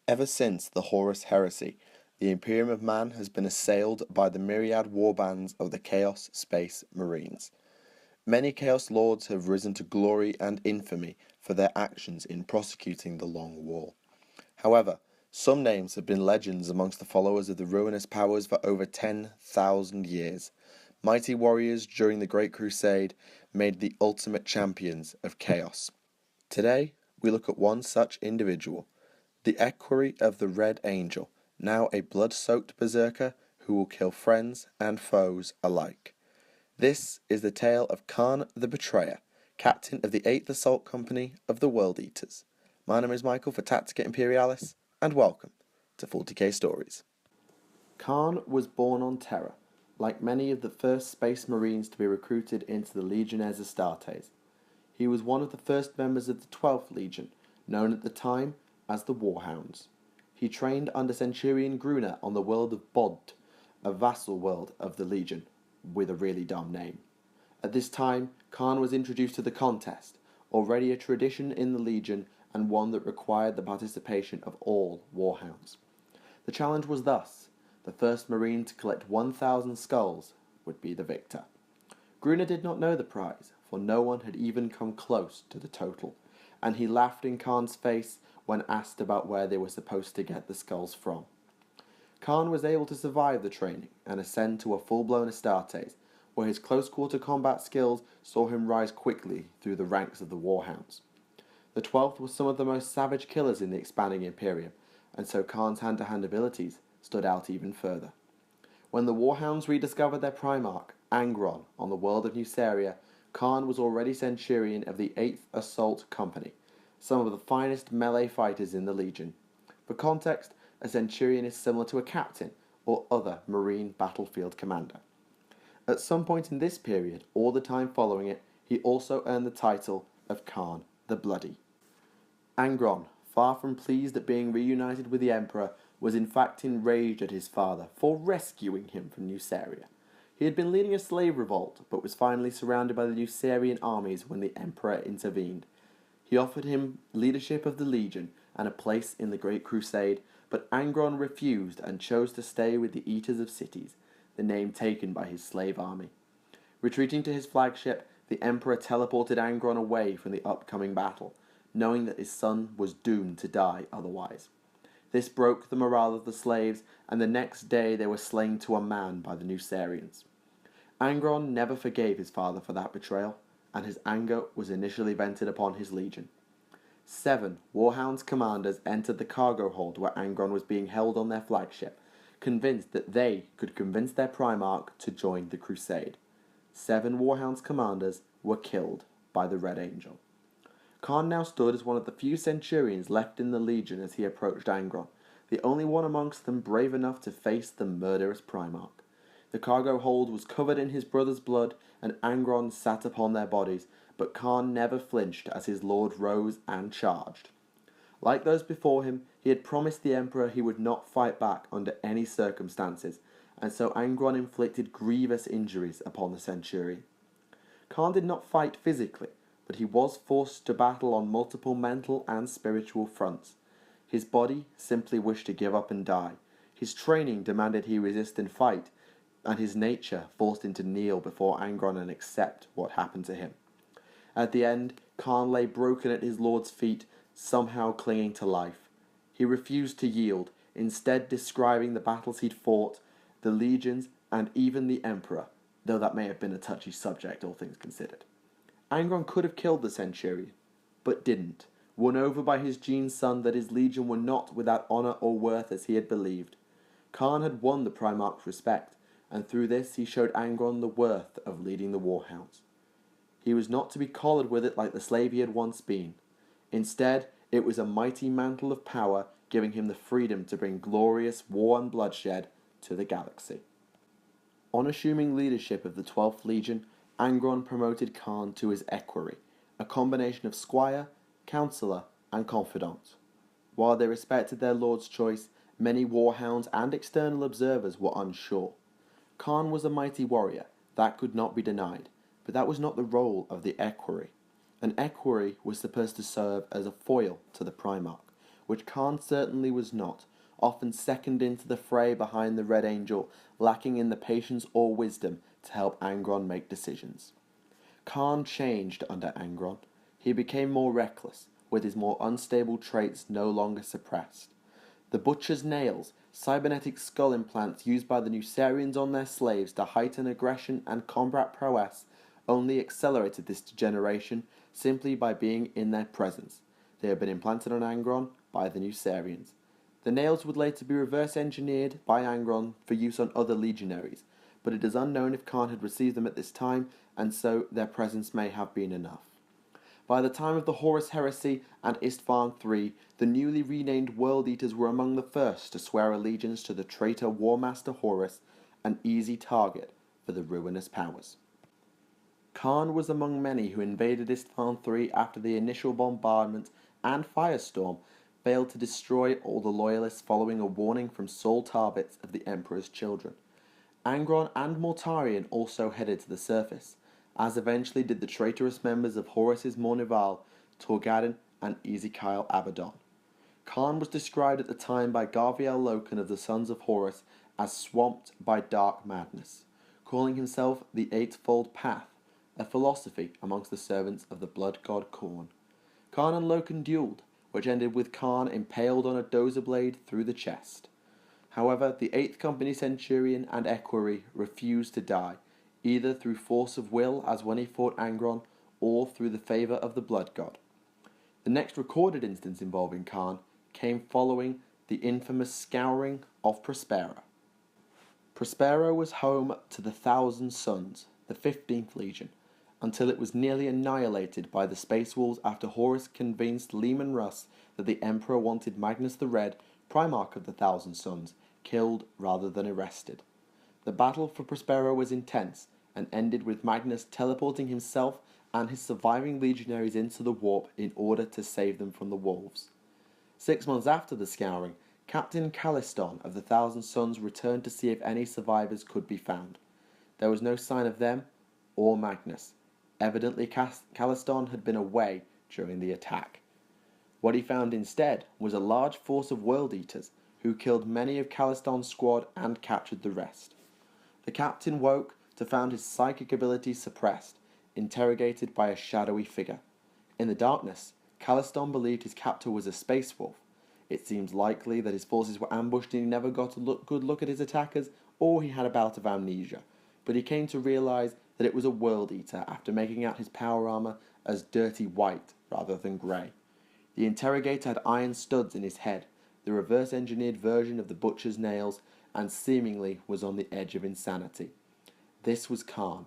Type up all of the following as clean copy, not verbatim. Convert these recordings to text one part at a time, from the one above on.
Ever since the Horus Heresy, the Imperium of Man has been assailed by the myriad warbands of the Chaos Space Marines. Many Chaos Lords have risen to glory and infamy for their actions in prosecuting the Long War. However, some names have been legends amongst the followers of the ruinous powers for over 10,000 years. Mighty warriors during the Great Crusade made the ultimate champions of chaos. Today, we look at one such individual, the equerry of the Red Angel, now a blood-soaked berserker who will kill friends and foes alike. This is the tale of Khârn the Betrayer, captain of the 8th Assault Company of the World Eaters. My name is Michael for Tactica Imperialis, and welcome to 40k Stories. Khârn was born on Terra, like many of the first Space Marines to be recruited into the Legiones Astartes. He was one of the first members of the 12th Legion, known at the time as the Warhounds. He trained under Centurion Gruna on the world of Bod, a vassal world of the Legion, with a really dumb name. At this time, Khârn was introduced to the contest, already a tradition in the Legion and one that required the participation of all Warhounds. The challenge was thus: the first Marine to collect 1,000 skulls would be the victor. Gruna did not know the prize, for no one had even come close to the total, and he laughed in Khârn's face when asked about where they were supposed to get the skulls from. Khârn was able to survive the training and ascend to a full-blown Astartes, where his close-quarter combat skills saw him rise quickly through the ranks of the Warhounds. The 12th were some of the most savage killers in the expanding Imperium, and so Khârn's hand-to-hand abilities stood out even further. When the Warhounds rediscovered their Primarch, Angron, on the world of Nuceria, Khârn was already Centurion of the 8th Assault Company, some of the finest melee fighters in the Legion. For context, a Centurion is similar to a captain or other Marine battlefield commander. At some point in this period, or the time following it, he also earned the title of Khârn the Bloody. Angron, far from pleased at being reunited with the Emperor, was in fact enraged at his father for rescuing him from Nuceria. He had been leading a slave revolt, but was finally surrounded by the Nucerian armies when the Emperor intervened. He offered him leadership of the Legion and a place in the Great Crusade, but Angron refused and chose to stay with the Eaters of Cities, the name taken by his slave army. Retreating to his flagship, the Emperor teleported Angron away from the upcoming battle, knowing that his son was doomed to die otherwise. This broke the morale of the slaves, and the next day they were slain to a man by the Nucerians. Angron never forgave his father for that betrayal, and his anger was initially vented upon his legion. 7 Warhounds commanders entered the cargo hold where Angron was being held on their flagship, convinced that they could convince their Primarch to join the crusade. 7 Warhounds commanders were killed by the Red Angel. Khârn now stood as one of the few Centurions left in the Legion as he approached Angron, the only one amongst them brave enough to face the murderous Primarch. The cargo hold was covered in his brother's blood, and Angron sat upon their bodies, but Khârn never flinched as his lord rose and charged. Like those before him, he had promised the Emperor he would not fight back under any circumstances, and so Angron inflicted grievous injuries upon the Centurion. Khârn did not fight physically, but he was forced to battle on multiple mental and spiritual fronts. His body simply wished to give up and die. His training demanded he resist and fight, and his nature forced him to kneel before Angron and accept what happened to him. At the end, Khârn lay broken at his lord's feet, somehow clinging to life. He refused to yield, instead describing the battles he'd fought, the legions, and even the Emperor, though that may have been a touchy subject, all things considered. Angron could have killed the Centurion, but didn't, won over by his gene son that his legion were not without honour or worth as he had believed. Khârn had won the Primarch's respect, and through this he showed Angron the worth of leading the Warhounds. He was not to be collared with it like the slave he had once been. Instead, it was a mighty mantle of power, giving him the freedom to bring glorious war and bloodshed to the galaxy. On assuming leadership of the 12th Legion, Angron promoted Khârn to his equerry, a combination of squire, counsellor, and confidant. While they respected their lord's choice, many warhounds and external observers were unsure. Khârn was a mighty warrior, that could not be denied, but that was not the role of the equerry. An equerry was supposed to serve as a foil to the Primarch, which Khârn certainly was not, often second into the fray behind the Red Angel, lacking in the patience or wisdom to help Angron make decisions. Khârn changed under Angron. He became more reckless, with his more unstable traits no longer suppressed. The butcher's nails, cybernetic skull implants used by the Nucerians on their slaves to heighten aggression and combat prowess, only accelerated this degeneration simply by being in their presence. They had been implanted on Angron by the Nucerians. The nails would later be reverse engineered by Angron for use on other legionaries, but it is unknown if Khârn had received them at this time, and so their presence may have been enough. By the time of the Horus Heresy and Istvan III, the newly renamed World Eaters were among the first to swear allegiance to the traitor War Master Horus, an easy target for the ruinous powers. Khârn was among many who invaded Istvan III after the initial bombardment and firestorm failed to destroy all the loyalists following a warning from Saul Tarbits of the Emperor's children. Angron and Mortarion also headed to the surface, as eventually did the traitorous members of Horus's Mornival, Torgadon, and Ezekiel Abaddon. Khârn was described at the time by Garviel Loken of the Sons of Horus as swamped by dark madness, calling himself the Eightfold Path, a philosophy amongst the servants of the blood god Khorne. Khârn and Loken duelled, which ended with Khârn impaled on a dozer blade through the chest. However, the 8th Company Centurion and Equerry refused to die, either through force of will as when he fought Angron, or through the favour of the blood god. The next recorded instance involving Khârn came following the infamous scouring of Prospero. Prospero was home to the Thousand Sons, the 15th Legion, until it was nearly annihilated by the Space Wolves after Horus convinced Leman Russ that the Emperor wanted Magnus the Red, Primarch of the Thousand Sons, killed rather than arrested. The battle for Prospero was intense, and ended with Magnus teleporting himself and his surviving legionaries into the warp in order to save them from the wolves. 6 months after the scouring, Captain Caliston of the Thousand Sons returned to see if any survivors could be found. There was no sign of them or Magnus. Evidently Caliston had been away during the attack. What he found instead was a large force of World Eaters, who killed many of Caliston's squad and captured the rest. The captain woke to find his psychic abilities suppressed, interrogated by a shadowy figure. In the darkness, Caliston believed his captor was a space wolf. It seems likely that his forces were ambushed and he never got a good look at his attackers, or he had a bout of amnesia, but he came to realize that it was a World Eater after making out his power armor as dirty white rather than grey. The interrogator had iron studs in his head, the reverse-engineered version of the butcher's nails, and seemingly was on the edge of insanity. This was Khârn,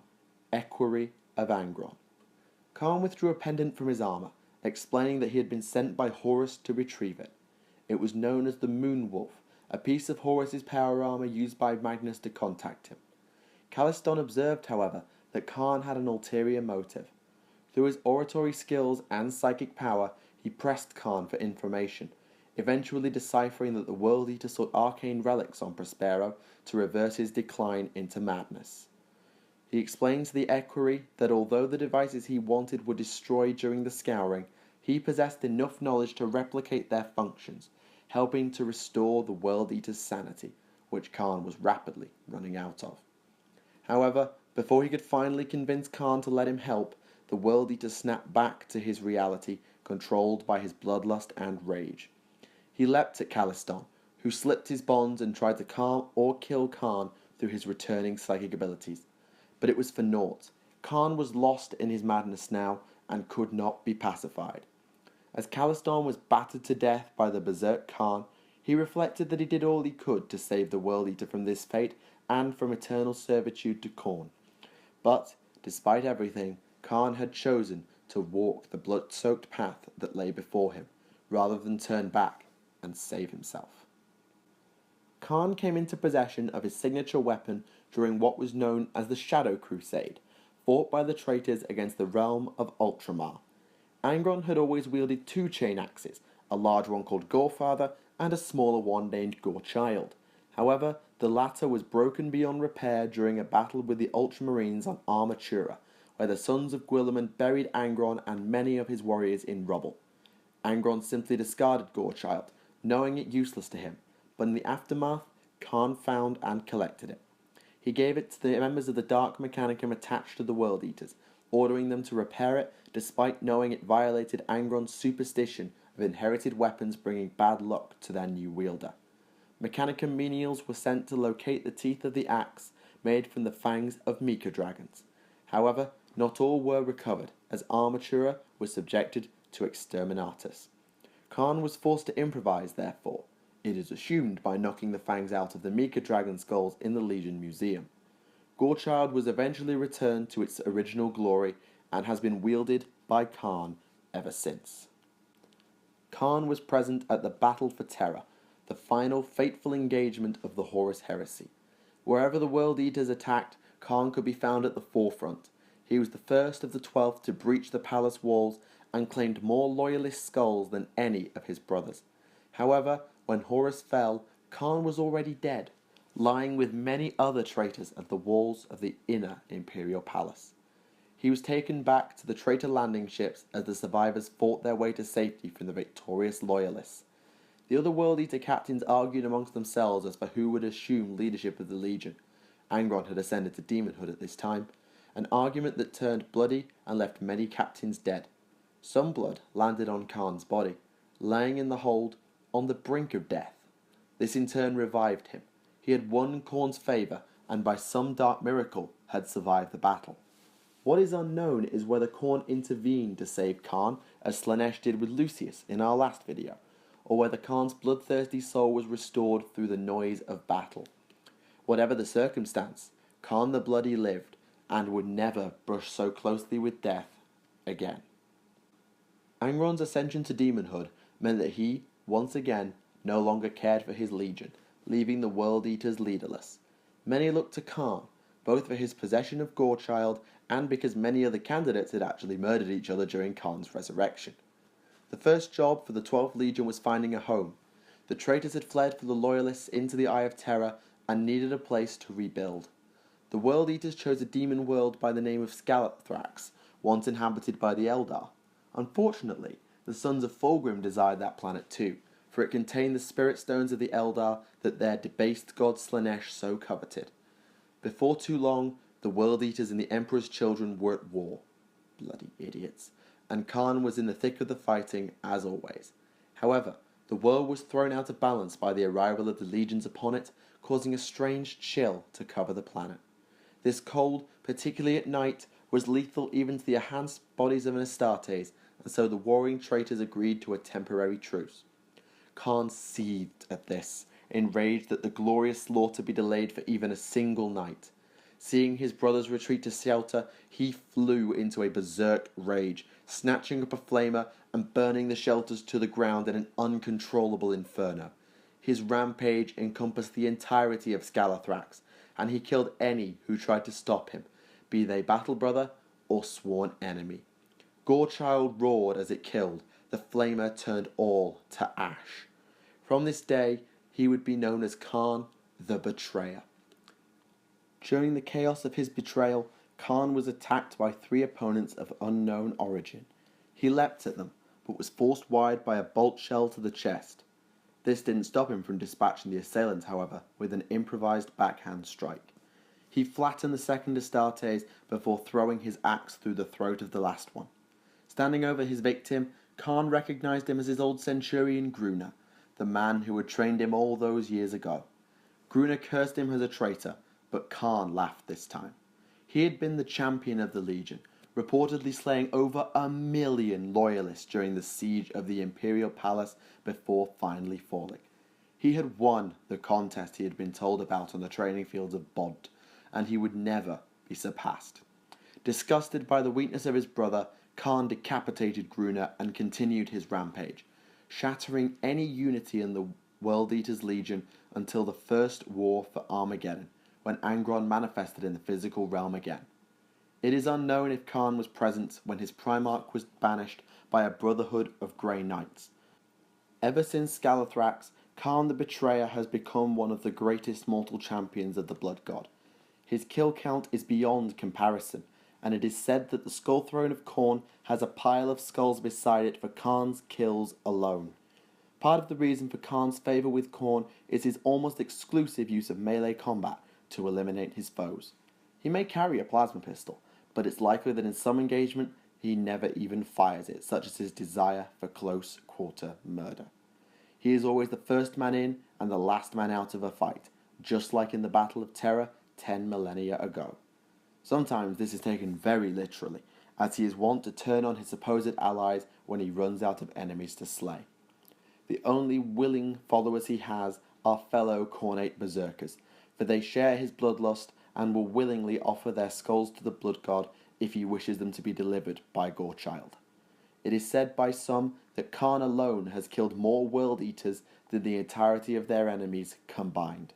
Equerry of Angron. Khârn withdrew a pendant from his armor, explaining that he had been sent by Horus to retrieve it. It was known as the Moon Wolf, a piece of Horus's power armor used by Magnus to contact him. Caliston observed, however, that Khârn had an ulterior motive. Through his oratory skills and psychic power, he pressed Khârn for information, eventually deciphering that the World Eater sought arcane relics on Prospero to reverse his decline into madness. He explained to the Equerry that although the devices he wanted were destroyed during the scouring, he possessed enough knowledge to replicate their functions, helping to restore the World Eater's sanity, which Khârn was rapidly running out of. However, before he could finally convince Khârn to let him help, the World Eater snapped back to his reality, controlled by his bloodlust and rage. He leapt at Caliston, who slipped his bonds and tried to calm or kill Khârn through his returning psychic abilities. But it was for naught. Khârn was lost in his madness now, and could not be pacified. As Caliston was battered to death by the berserk Khârn, he reflected that he did all he could to save the World Eater from this fate and from eternal servitude to Khorne. But, despite everything, Khârn had chosen to walk the blood-soaked path that lay before him, rather than turn back and save himself. Khârn came into possession of his signature weapon during what was known as the Shadow Crusade, fought by the traitors against the realm of Ultramar. Angron had always wielded 2 chain axes, a large one called Gorefather and a smaller one named Gorechild. However, the latter was broken beyond repair during a battle with the Ultramarines on Armatura, where the sons of Guilliman buried Angron and many of his warriors in rubble. Angron simply discarded Gorechild, knowing it useless to him, but in the aftermath, Khârn found and collected it. He gave it to the members of the Dark Mechanicum attached to the World Eaters, ordering them to repair it despite knowing it violated Angron's superstition of inherited weapons bringing bad luck to their new wielder. Mechanicum menials were sent to locate the teeth of the axe made from the fangs of Mika dragons. However, not all were recovered, as Armatura was subjected to exterminatus. Khârn was forced to improvise, therefore, it is assumed by knocking the fangs out of the Mika dragon skulls in the Legion Museum. Gorechild was eventually returned to its original glory and has been wielded by Khârn ever since. Khârn was present at the Battle for Terra, the final fateful engagement of the Horus Heresy. Wherever the World Eaters attacked, Khârn could be found at the forefront. He was the first of the 12th to breach the palace walls and claimed more loyalist skulls than any of his brothers. However, when Horus fell, Khârn was already dead, lying with many other traitors at the walls of the inner Imperial Palace. He was taken back to the traitor landing ships as the survivors fought their way to safety from the victorious Loyalists. The other World Eater captains argued amongst themselves as for who would assume leadership of the Legion. Angron had ascended to demonhood at this time, an argument that turned bloody and left many captains dead. Some blood landed on Khârn's body, laying in the hold on the brink of death. This in turn revived him. He had won Khorne's favour and by some dark miracle had survived the battle. What is unknown is whether Khorne intervened to save Khârn, as Slaanesh did with Lucius in our last video, or whether Khârn's bloodthirsty soul was restored through the noise of battle. Whatever the circumstance, Khârn the Bloody lived, and would never brush so closely with death again. Angron's ascension to demonhood meant that he, once again, no longer cared for his legion, leaving the World Eaters leaderless. Many looked to Khârn, both for his possession of Gorechild and because many other candidates had actually murdered each other during Khârn's resurrection. The first job for the 12th Legion was finding a home. The traitors had fled for the Loyalists into the Eye of Terror and needed a place to rebuild. The World Eaters chose a demon world by the name of Scalathrax, once inhabited by the Eldar. Unfortunately, the sons of Fulgrim desired that planet too, for it contained the spirit stones of the Eldar that their debased god Slaanesh so coveted. Before too long, the World Eaters and the Emperor's children were at war. Bloody idiots. And Khârn was in the thick of the fighting, as always. However, the world was thrown out of balance by the arrival of the legions upon it, causing a strange chill to cover the planet. This cold, particularly at night, was lethal even to the enhanced bodies of an Astartes, and so the warring traitors agreed to a temporary truce. Khârn seethed at this, enraged that the glorious slaughter be delayed for even a single night. Seeing his brothers retreat to shelter, he flew into a berserk rage, snatching up a flamer and burning the shelters to the ground in an uncontrollable inferno. His rampage encompassed the entirety of Scalathrax, and he killed any who tried to stop him, be they battle brother or sworn enemy. Gorechild roared as it killed. The flamer turned all to ash. From this day, he would be known as Khârn the Betrayer. During the chaos of his betrayal, Khârn was attacked by 3 opponents of unknown origin. He leapt at them, but was forced wide by a bolt shell to the chest. This didn't stop him from dispatching the assailant, however, with an improvised backhand strike. He flattened the second Astartes before throwing his axe through the throat of the last one. Standing over his victim, Khârn recognized him as his old centurion Gruna, the man who had trained him all those years ago. Gruna cursed him as a traitor, but Khârn laughed this time. He had been the champion of the Legion, reportedly slaying over 1 million loyalists during the siege of the Imperial Palace before finally falling. He had won the contest he had been told about on the training fields of Bod, and he would never be surpassed. Disgusted by the weakness of his brother, Khârn decapitated Gruna and continued his rampage, shattering any unity in the World Eaters Legion until the first war for Armageddon, when Angron manifested in the physical realm again. It is unknown if Khârn was present when his Primarch was banished by a brotherhood of Grey Knights. Ever since Scalathrax, Khârn the Betrayer has become one of the greatest mortal champions of the Blood God. His kill count is beyond comparison, and it is said that the Skull Throne of Khorne has a pile of skulls beside it for Khârn's kills alone. Part of the reason for Khârn's favour with Khorne is his almost exclusive use of melee combat to eliminate his foes. He may carry a plasma pistol, but it's likely that in some engagement he never even fires it, such as his desire for close quarter murder. He is always the first man in and the last man out of a fight, just like in the Battle of Terra 10 millennia ago. Sometimes this is taken very literally, as he is wont to turn on his supposed allies when he runs out of enemies to slay. The only willing followers he has are fellow Khornate berserkers, for they share his bloodlust and will willingly offer their skulls to the blood god if he wishes them to be delivered by Gorechild. It is said by some that Khârn alone has killed more world eaters than the entirety of their enemies combined.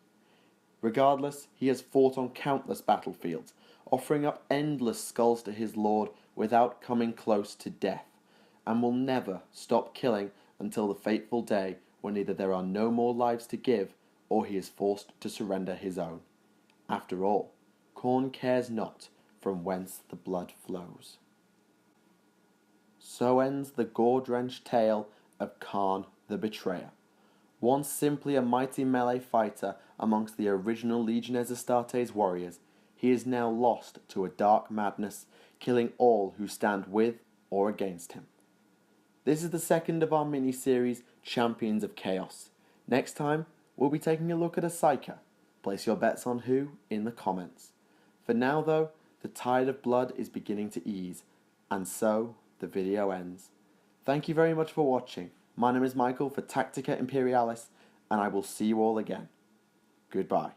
Regardless, he has fought on countless battlefields, offering up endless skulls to his lord without coming close to death, and will never stop killing until the fateful day when either there are no more lives to give or he is forced to surrender his own. After all, Khorne cares not from whence the blood flows. So ends the gore-drenched tale of Khârn the Betrayer. Once simply a mighty melee fighter amongst the original Legiones Astartes warriors, he is now lost to a dark madness, killing all who stand with or against him. This is the second of our mini-series, Champions of Chaos. Next time, we'll be taking a look at a Psyker. Place your bets on who in the comments. For now though, the tide of blood is beginning to ease, and so the video ends. Thank you very much for watching. My name is Michael for Tactica Imperialis, and I will see you all again. Goodbye.